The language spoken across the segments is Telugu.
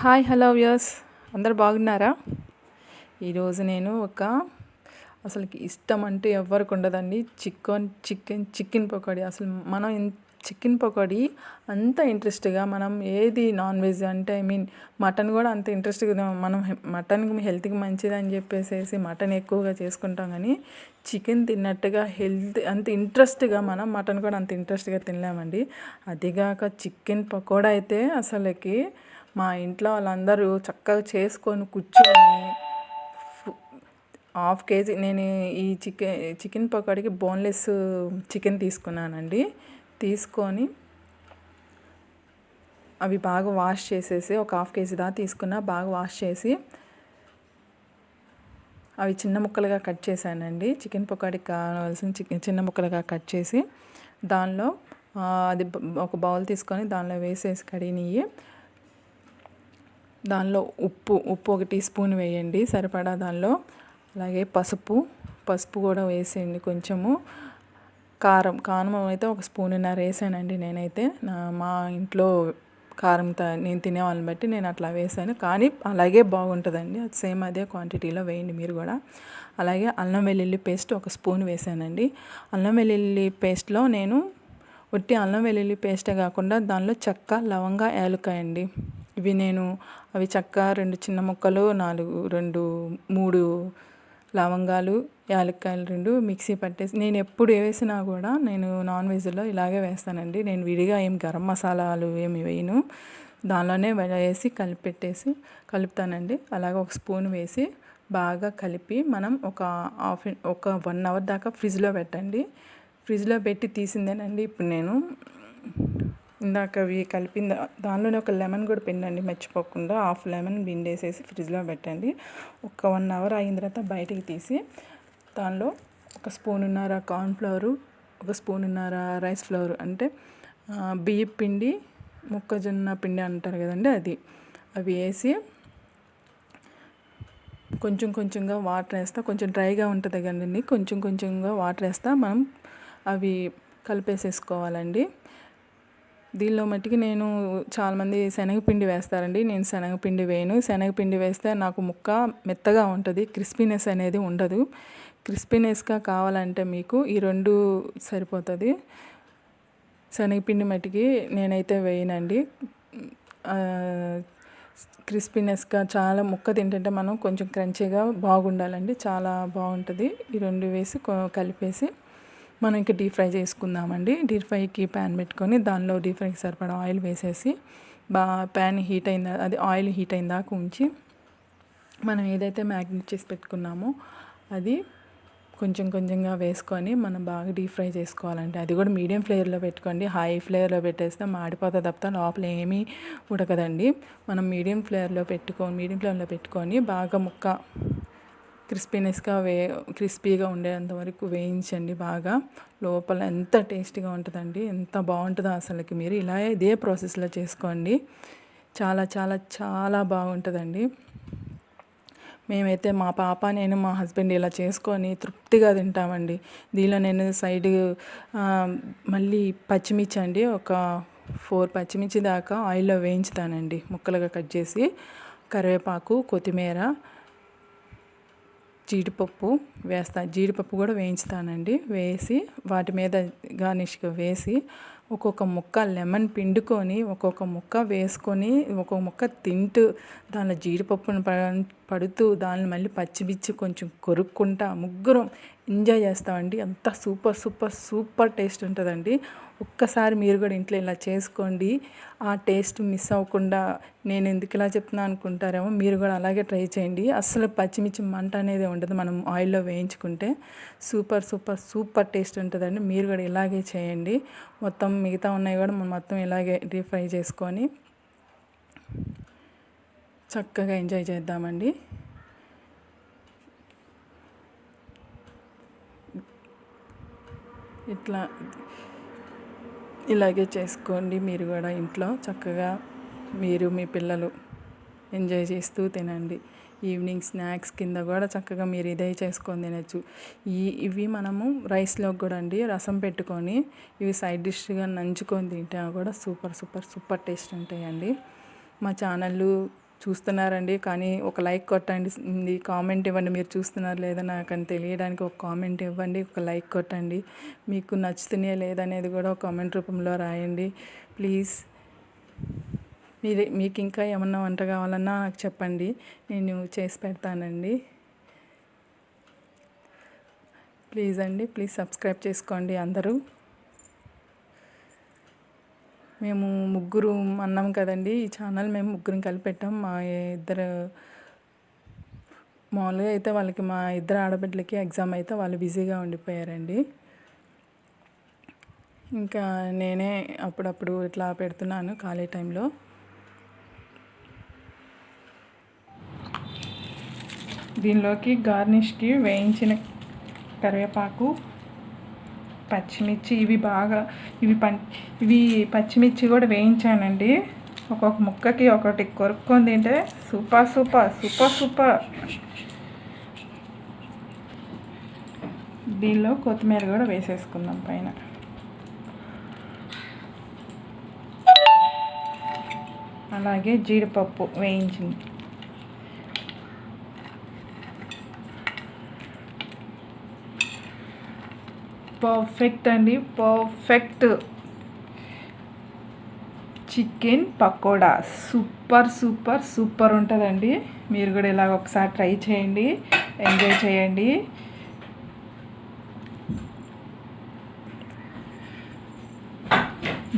హాయ్ హలో వ్యూయర్స్, అందరు బాగున్నారా? ఈరోజు నేను అసలుకి ఇష్టం అంటే ఎవరికి ఉండదండి, చికెన్ పకోడీ. అసలు మనం చికెన్ పకోడీ అంత ఇంట్రెస్ట్గా మనం ఏది నాన్ వెజ్ అంటే మటన్ కూడా అంత ఇంట్రెస్ట్గా మనం మటన్ హెల్త్కి మంచిదని చెప్పేసి మటన్ ఎక్కువగా చేసుకుంటాం, కానీ చికెన్ తిన్నట్టుగా హెల్త్ అంత ఇంట్రెస్ట్గా మనం మటన్ కూడా అంత ఇంట్రెస్ట్గా తినలేమండి. అదిగాక చికెన్ పకోడా అయితే అసలుకి మా ఇంట్లో వాళ్ళందరూ చక్కగా చేసుకొని కూర్చొని హాఫ్ కేజీ నేను ఈ చికెన్ పకోడీకి బోన్లెస్ చికెన్ తీసుకున్నానండి. తీసుకొని అవి బాగా వాష్ చేసేసి ఒక హాఫ్ కేజీ దాకా తీసుకున్నా, బాగా వాష్ చేసి అవి చిన్న ముక్కలుగా కట్ చేశానండి. చికెన్ పకోడీకి కావాల్సిన చిన్న ముక్కలుగా కట్ చేసి దానిలో అది ఒక బౌల్ తీసుకొని దానిలో వేసేసి కడిగినవి, దానిలో ఉప్పు ఒక టీ స్పూన్ వేయండి సరిపడా. దానిలో అలాగే పసుపు కూడా వేసేయండి. కొంచెము కారం అయితే ఒక స్పూన్నర వేసానండి నేనైతే. మా ఇంట్లో కారం నేను తినే వాళ్ళని బట్టి నేను అట్లా వేసాను, కానీ అలాగే బాగుంటుందండి. అది సేమ్ అదే క్వాంటిటీలో వేయండి మీరు కూడా. అలాగే అల్లం వెల్లుల్లి పేస్ట్ ఒక స్పూన్ వేసానండి. అల్లం వెల్లుల్లి పేస్ట్లో నేను ఒట్టి అల్లం వెల్లుల్లి పేస్టే కాకుండా దానిలో చెక్క, లవంగ, యాలక్కాయ అండి. ఇవి అవి చెక్క 2 చిన్న ముక్కలు, 3 లవంగాలు, యాలక్కాయలు 2 మిక్సీ పట్టేసి, నేను ఎప్పుడు వేసినా కూడా నేను నాన్ వెజ్లో ఇలాగే వేస్తానండి. నేను విడిగా గరం మసాలాలు ఏమి వేయను, దానిలోనే వేసి కలుపుతానండి. అలాగే ఒక స్పూన్ వేసి బాగా కలిపి మనం ఒక 1 అవర్ దాకా ఫ్రిడ్జ్లో పెట్టండి. ఫ్రిడ్జ్లో పెట్టి తీసిందేనండి. ఇప్పుడు నేను ఇందాక అవి కలిపిన దానిలోనే ఒక లెమన్ కూడా పిండండి మర్చిపోకుండా. హాఫ్ లెమన్ పిండేసేసి ఫ్రిడ్జ్లో పెట్టండి. ఒక 1 అవర్ అయిన తర్వాత బయటికి తీసి దానిలో ఒక స్పూన్నర కార్న్ఫ్లవరు, ఒక స్పూన్నర రైస్ ఫ్లవర్, అంటే బియ్యం పిండి, మొక్కజొన్న పిండి అంటారు కదండి, అవి వేసి కొంచెంగా వాటర్ వేస్తా. కొంచెం డ్రైగా ఉంటుంది కదండి, కొంచెంగా వాటర్ వేస్తా మనం అవి కలిపేసేసుకోవాలండి. దీనిలో మట్టికి నేను చాలామంది శనగపిండి వేస్తారండి, నేను శనగపిండి వేయను. శనగపిండి వేస్తే నాకు ముక్క మెత్తగా ఉంటుంది, క్రిస్పీనెస్ అనేది ఉండదు. క్రిస్పీనెస్గా కావాలంటే మీకు ఈ 2 సరిపోతుంది. శనగపిండి మట్టికి నేనైతే వేయనండి. క్రిస్పీనెస్గా చాలా ముక్క తింటుంటే మనం కొంచెం క్రంచీగా బాగుండాలండి, చాలా బాగుంటుంది. ఈ 2 వేసి కలిపేసి మనం ఇంకా డీప్ ఫ్రై చేసుకుందామండి. డీప్ ఫ్రైకి ప్యాన్ పెట్టుకొని దానిలో డీప్ ఫ్రైకి సరిపడా ఆయిల్ వేసేసి ప్యాన్ హీట్ అయిందా, అది ఆయిల్ హీట్ అయిన దాకా ఉంచి మనం ఏదైతే మ్యాగ్నేట్ చేసి పెట్టుకున్నామో అది కొంచెంగా వేసుకొని మనం బాగా డీప్ ఫ్రై చేసుకోవాలండి. అది కూడా మీడియం ఫ్లేవర్లో పెట్టుకోండి. హై ఫ్లేవర్లో పెట్టేస్తే మాడిపోతుంది తప్ప లోపల ఏమీ ఉడకదండి. మనం మీడియం ఫ్లేవర్లో పెట్టుకొని బాగా ముక్క క్రిస్పీగా ఉండేంత వరకు వేయించండి. బాగా లోపల ఎంత టేస్టీగా ఉంటుందండి, ఎంత బాగుంటుందో అసలుకి. మీరు ఇదే ప్రాసెస్లో చేసుకోండి, చాలా చాలా చాలా బాగుంటుందండి. మేమైతే మా పాప, నేను, మా హస్బెండ్ ఇలా చేసుకొని తృప్తిగా తింటామండి. దీనిలో నేను సైడ్ మళ్ళీ పచ్చిమిర్చి అండి, ఒక 4 పచ్చిమిర్చి దాకా ఆయిల్లో వేయించుతానండి ముక్కలుగా కట్ చేసి. కరివేపాకు, కొత్తిమీర, జీడిపప్పు జీడిపప్పు కూడా వేయించుతానండి. వేసి వాటి మీద గార్నిష్గా వేసి ఒక్కొక్క ముక్క లెమన్ పిండుకొని ఒక్కొక్క ముక్క వేసుకొని ఒక్కొక్క ముక్క తింటూ దానిలో జీడిపప్పును పడుతూ దాన్ని మళ్ళీ పచ్చిమిర్చి కొంచెం కొరుక్కుంటా ముగ్గురం ఎంజాయ్ చేస్తామండి. అంత సూపర్ టేస్ట్ ఉంటుందండి. ఒక్కసారి మీరు కూడా ఇంట్లో ఇలా చేసుకోండి, ఆ టేస్ట్ మిస్ అవ్వకుండా. నేను ఎందుకు ఇలా చెప్తున్నా అనుకుంటారేమో, మీరు కూడా అలాగే ట్రై చేయండి. అస్సలు పచ్చిమిర్చి మంట అనేది ఉండదు మనం ఆయిల్లో వేయించుకుంటే. సూపర్ టేస్ట్ ఉంటుందండి. మీరు కూడా ఇలాగే చేయండి. మొత్తం మిగతా ఉన్నాయి కూడా మనం మొత్తం ఇలాగే డీప్ ఫ్రై చేసుకొని చక్కగా ఎంజాయ్ చేద్దామండి. ఇలాగే చేసుకోండి మీరు కూడా ఇంట్లో చక్కగా. మీరు మీ పిల్లలు ఎంజాయ్ చేస్తూ తినండి. ఈవినింగ్ స్నాక్స్ కింద కూడా చక్కగా మీరు ఇదే చేసుకొని తినచ్చు. ఇవి మనము రైస్లోకి కూడా అండి రసం పెట్టుకొని ఇవి సైడ్ డిష్గా నంచుకొని తింటా కూడా సూపర్ టేస్ట్ ఉంటాయండి. మా ఛానల్ చూస్తున్నారండి, కానీ ఒక లైక్ కొట్టండి, కామెంట్ ఇవ్వండి. మీరు చూస్తున్నారు లేదా నాకు అని తెలియడానికి ఒక కామెంట్ ఇవ్వండి, ఒక లైక్ కొట్టండి. మీకు నచ్చుతున్నాయా లేదనేది కూడా ఒక కామెంట్ రూపంలో రాయండి ప్లీజ్. మీకు ఇంకా ఏమన్నా వంట కావాలన్నా నాకు చెప్పండి, నేను చేసి పెడతానండి. ప్లీజ్ అండి, ప్లీజ్ సబ్స్క్రైబ్ చేసుకోండి అందరూ. మేము ముగ్గురు అన్నాం కదండి, ఈ ఛానల్ మేము ముగ్గురం కలిపి పెట్టాం. మా ఇద్దరు మామూలుగా అయితే వాళ్ళకి మా ఇద్దరు ఆడబిడ్డలకి ఎగ్జామ్ అయితే వాళ్ళు బిజీగా ఉండిపోయారండి. ఇంకా నేనే అప్పుడప్పుడు ఇట్లా పెడుతున్నాను ఖాళీ టైంలో. దీనిలోకి గార్నిష్కి వేయించిన కరివేపాకు, పచ్చిమిర్చి, ఇవి పచ్చిమిర్చి కూడా వేయించానండి. ఒక్కొక్క ముక్కకి ఒకటి కొరుక్కొని తింటే సూపర్ సూపర్ సూపర్ సూపర్. దీనిలో కొత్తిమీర కూడా వేసేసుకుందాం పైన. అలాగే జీడిపప్పు వేయించింది. పర్ఫెక్ట్ అండి, perfect chicken pakoda. Super super super ఉంటుందండి. మీరు కూడా ఇలాగ ఒకసారి ట్రై చేయండి, ఎంజాయ్ చేయండి.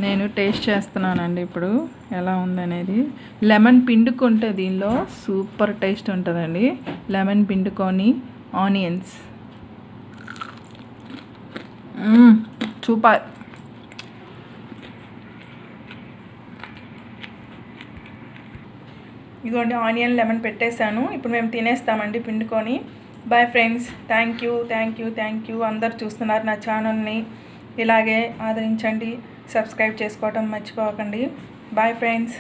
నేను టేస్ట్ చేస్తున్నానండి ఇప్పుడు ఎలా ఉందనేది. లెమన్ పిండుకుంటే దీనిలో సూపర్ టేస్ట్ ఉంటుందండి. లెమన్ పిండుకొని ఆనియన్స్ సూపర్. ఇదిగోండి ఆనియన్ లెమన్ పెట్టేశాను. ఇప్పుడు మేము తినేస్తామండి పిండుకొని. Bye friends, thank you. అందరు చూస్తున్నారు నా ఛానల్ని, ఇలాగే ఆదరించండి, సబ్స్క్రైబ్ చేసుకోవటం మర్చిపోకండి. Bye friends.